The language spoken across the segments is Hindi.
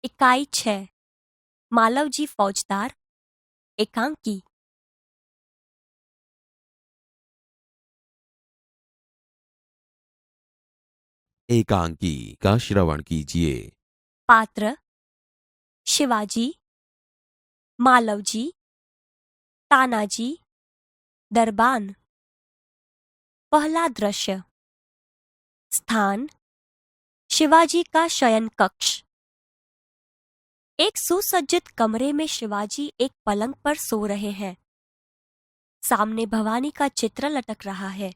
इकाई 6 मालवजी फौजदार एकांकी। एकांकी का श्रवण कीजिए। पात्र शिवाजी, मालवजी, तानाजी, दरबान। पहला दृश्य। स्थान शिवाजी का शयन कक्ष। एक सुसज्जित कमरे में शिवाजी एक पलंग पर सो रहे हैं। सामने भवानी का चित्र लटक रहा है।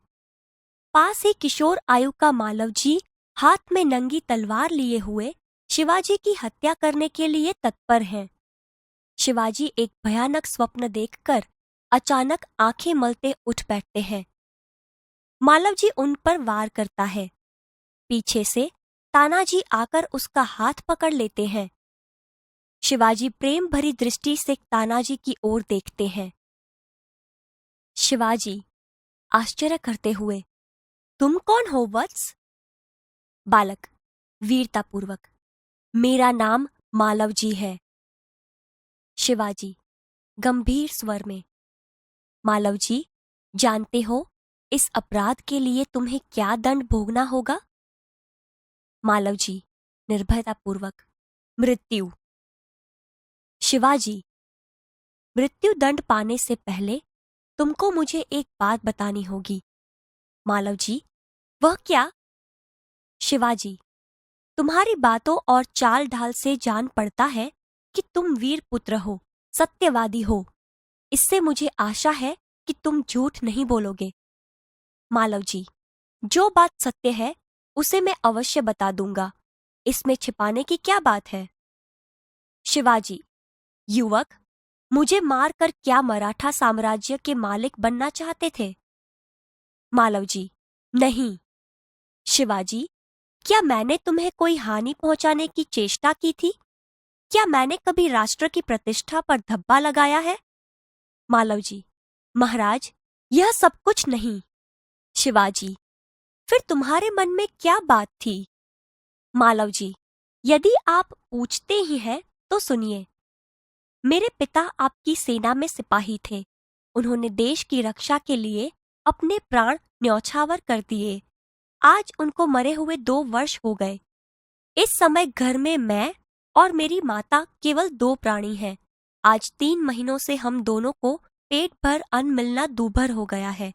पास ही किशोर आयु का मालवजी हाथ में नंगी तलवार लिए हुए शिवाजी की हत्या करने के लिए तत्पर हैं। शिवाजी एक भयानक स्वप्न देखकर अचानक आंखें मलते उठ बैठते हैं। मालवजी उन पर वार करता है। पीछे से तानाजी आकर उसका हाथ पकड़ लेते हैं। शिवाजी प्रेम भरी दृष्टि से तानाजी की ओर देखते हैं। शिवाजी आश्चर्य करते हुए, तुम कौन हो वत्स? बालक वीरतापूर्वक, मेरा नाम मालवजी है। शिवाजी गंभीर स्वर में, मालवजी, जानते हो इस अपराध के लिए तुम्हें क्या दंड भोगना होगा? मालवजी निर्भयतापूर्वक, मृत्यु। शिवाजी, मृत्यु दंड पाने से पहले तुमको मुझे एक बात बतानी होगी। मालवजी, वह क्या? शिवाजी, तुम्हारी बातों और चाल ढाल से जान पड़ता है कि तुम वीर पुत्र हो, सत्यवादी हो। इससे मुझे आशा है कि तुम झूठ नहीं बोलोगे। मालवजी, जो बात सत्य है उसे मैं अवश्य बता दूंगा। इसमें छिपाने की क्या बात है? शिवाजी, युवक, मुझे मारकर क्या मराठा साम्राज्य के मालिक बनना चाहते थे? मालवजी, नहीं। शिवाजी, क्या मैंने तुम्हें कोई हानि पहुंचाने की चेष्टा की थी? क्या मैंने कभी राष्ट्र की प्रतिष्ठा पर धब्बा लगाया है? मालवजी, महाराज, यह सब कुछ नहीं। शिवाजी, फिर तुम्हारे मन में क्या बात थी? मालवजी, यदि आप पूछते ही हैं तो सुनिए। मेरे पिता आपकी सेना में सिपाही थे। उन्होंने देश की रक्षा के लिए अपने प्राण न्यौछावर कर दिए। आज उनको मरे हुए 2 वर्ष हो गए। इस समय घर में मैं और मेरी माता केवल 2 प्राणी हैं। आज 3 महीनों से हम दोनों को पेट भर अन्न मिलना दूभर हो गया है।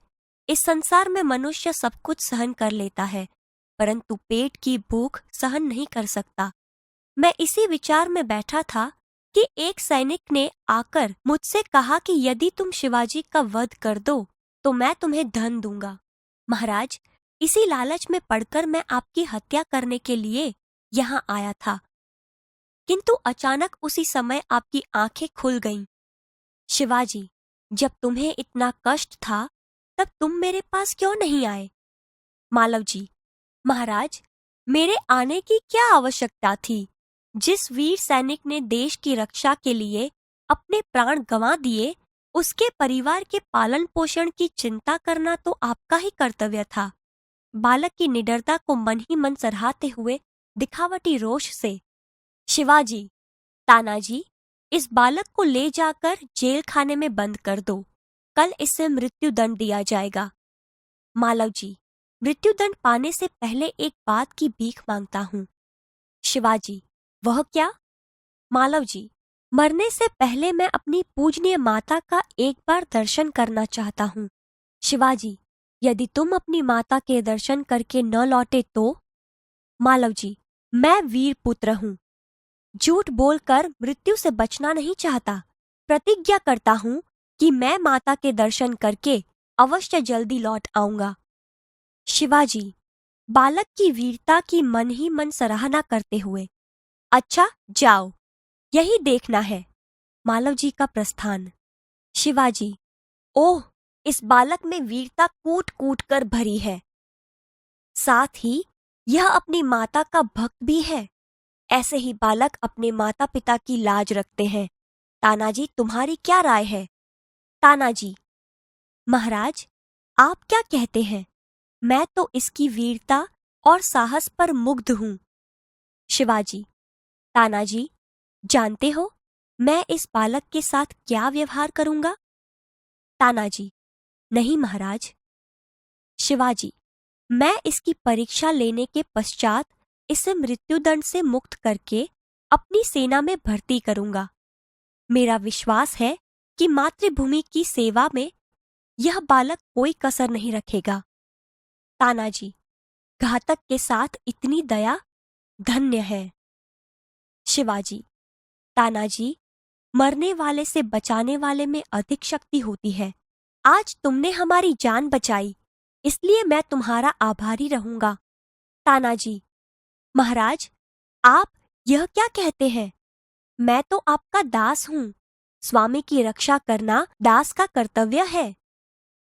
इस संसार में मनुष्य सब कुछ सहन कर लेता है, परंतु पेट की भूख सहन नहीं कर सकता। मैं इसी विचार में बैठा था कि एक सैनिक ने आकर मुझसे कहा कि यदि तुम शिवाजी का वध कर दो तो मैं तुम्हें धन दूंगा। महाराज, इसी लालच में पड़कर मैं आपकी हत्या करने के लिए यहाँ आया था, किंतु अचानक उसी समय आपकी आंखें खुल गईं। शिवाजी, जब तुम्हें इतना कष्ट था तब तुम मेरे पास क्यों नहीं आए? मालवजी, महाराज, मेरे आने की क्या आवश्यकता थी? जिस वीर सैनिक ने देश की रक्षा के लिए अपने प्राण गंवा दिए, उसके परिवार के पालन पोषण की चिंता करना तो आपका ही कर्तव्य था। बालक की निडरता को मन ही मन सराहते हुए दिखावटी रोष से, शिवाजी, तानाजी, इस बालक को ले जाकर जेल खाने में बंद कर दो। कल इसे मृत्यु दंड दिया जाएगा। मालवजी, मृत्यु दंड पाने से पहले एक बात की भीख मांगता हूँ। शिवाजी, वह क्या? मालवजी, मरने से पहले मैं अपनी पूजनीय माता का एक बार दर्शन करना चाहता हूँ। शिवाजी, यदि तुम अपनी माता के दर्शन करके न लौटे तो? मालवजी, मैं वीर पुत्र हूँ, झूठ बोलकर मृत्यु से बचना नहीं चाहता। प्रतिज्ञा करता हूँ कि मैं माता के दर्शन करके अवश्य जल्दी लौट आऊंगा। शिवाजी, बालक की वीरता की मन ही मन सराहना करते हुए, अच्छा जाओ, यही देखना है। मालवजी का प्रस्थान। शिवाजी, ओह, इस बालक में वीरता कूट कूट कर भरी है। साथ ही यह अपनी माता का भक्त भी है। ऐसे ही बालक अपने माता पिता की लाज रखते हैं। तानाजी, तुम्हारी क्या राय है? तानाजी, महाराज, आप क्या कहते हैं? मैं तो इसकी वीरता और साहस पर मुग्ध हूँ। शिवाजी, तानाजी, जानते हो मैं इस बालक के साथ क्या व्यवहार करूंगा? तानाजी, नहीं महाराज। शिवाजी, मैं इसकी परीक्षा लेने के पश्चात इसे मृत्युदंड से मुक्त करके अपनी सेना में भर्ती करूंगा। मेरा विश्वास है कि मातृभूमि की सेवा में यह बालक कोई कसर नहीं रखेगा। तानाजी, घातक के साथ इतनी दया धन्य है। शिवाजी, तानाजी, मरने वाले से बचाने वाले में अधिक शक्ति होती है। आज तुमने हमारी जान बचाई, इसलिए मैं तुम्हारा आभारी रहूंगा। तानाजी, महाराज, आप यह क्या कहते हैं? मैं तो आपका दास हूँ। स्वामी की रक्षा करना दास का कर्तव्य है।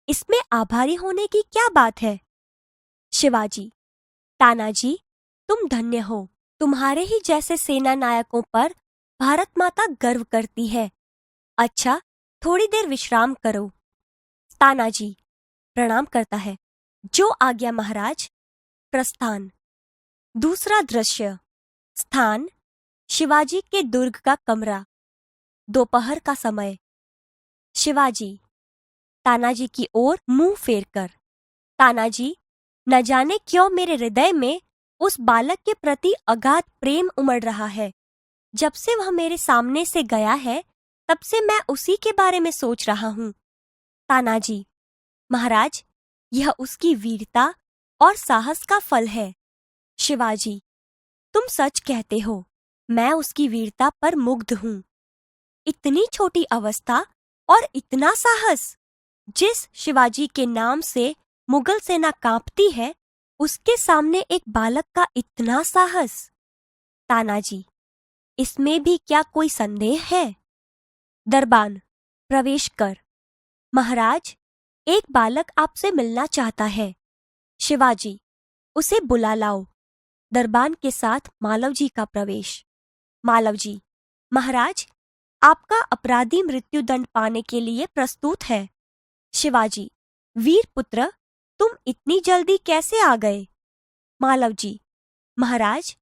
इसमें आभारी होने की क्या बात है? शिवाजी, तानाजी, तुम धन्य हो। तुम्हारे ही जैसे सेना नायकों पर भारत माता गर्व करती है। अच्छा, थोड़ी देर विश्राम करो। तानाजी प्रणाम करता है। जो आज्ञा महाराज। प्रस्थान। दूसरा दृश्य। स्थान शिवाजी के दुर्ग का कमरा। दोपहर का समय। शिवाजी तानाजी की ओर मुंह फेरकर। तानाजी, न जाने क्यों मेरे हृदय में उस बालक के प्रति अगाध प्रेम उमड़ रहा है। जब से वह मेरे सामने से गया है तब से मैं उसी के बारे में सोच रहा हूँ। तानाजी, महाराज, यह उसकी वीरता और साहस का फल है। शिवाजी, तुम सच कहते हो। मैं उसकी वीरता पर मुग्ध हूँ। इतनी छोटी अवस्था और इतना साहस। जिस शिवाजी के नाम से मुगल सेना कांपती है, उसके सामने एक बालक का इतना साहस। तानाजी, इसमें भी क्या कोई संदेह है? दरबान, प्रवेश कर। महाराज, एक बालक आपसे मिलना चाहता है। शिवाजी, उसे बुला लाओ। दरबान के साथ मालव जी का प्रवेश। मालव जी, महाराज, आपका अपराधी मृत्युदंड पाने के लिए प्रस्तुत है। शिवाजी, वीर पुत्र, तुम इतनी जल्दी कैसे आ गए? मालव जी, महाराज,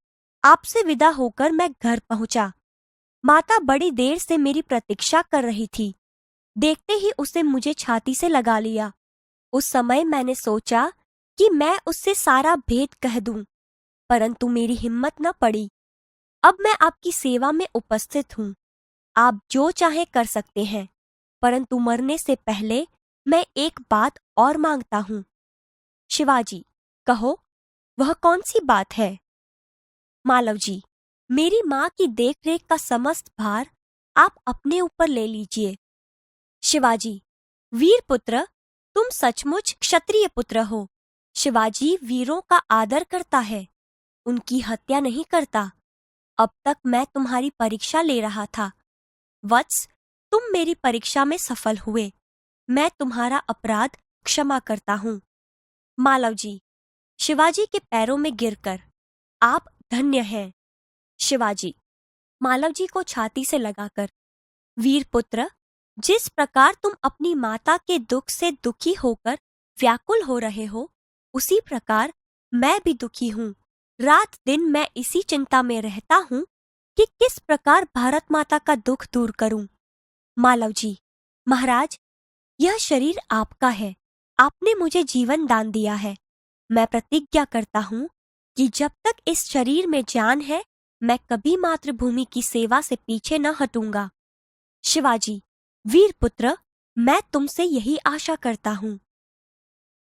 आपसे विदा होकर मैं घर पहुंचा। माता बड़ी देर से मेरी प्रतीक्षा कर रही थी। देखते ही उसे मुझे छाती से लगा लिया। उस समय मैंने सोचा कि मैं उससे सारा भेद कह दूं, परंतु मेरी हिम्मत न पड़ी। अब मैं आपकी सेवा में उपस्थित हूँ। आप जो चाहे कर सकते हैं, परंतु मरने से पहले मैं एक बात और मांगता हूँ। शिवाजी, कहो, वह कौन सी बात है? मालव जी, मेरी माँ की देखरेख का समस्त भार आप अपने ऊपर ले लीजिए। शिवाजी, वीर पुत्र, तुम सचमुच क्षत्रिय पुत्र हो। शिवाजी वीरों का आदर करता है, उनकी हत्या नहीं करता। अब तक मैं तुम्हारी परीक्षा ले रहा था। वत्स, तुम मेरी परीक्षा में सफल हुए। मैं तुम्हारा अपराध क्षमा करता हूँ। मालव जी, शिवाजी के पैरों में गिरकर, आप धन्य हैं। शिवाजी, मालव जी को छाती से लगाकर, वीर पुत्र, जिस प्रकार तुम अपनी माता के दुख से दुखी होकर व्याकुल हो रहे हो, उसी प्रकार मैं भी दुखी हूँ। रात दिन मैं इसी चिंता में रहता हूँ कि किस प्रकार भारत माता का दुख दूर करूं। मालव जी, महाराज, यह शरीर आपका है। आपने मुझे जीवन दान दिया है। मैं प्रतिज्ञा करता हूँ कि जब तक इस शरीर में जान है, मैं कभी मातृभूमि की सेवा से पीछे न हटूंगा। शिवाजी, वीर पुत्र, मैं तुमसे यही आशा करता हूँ।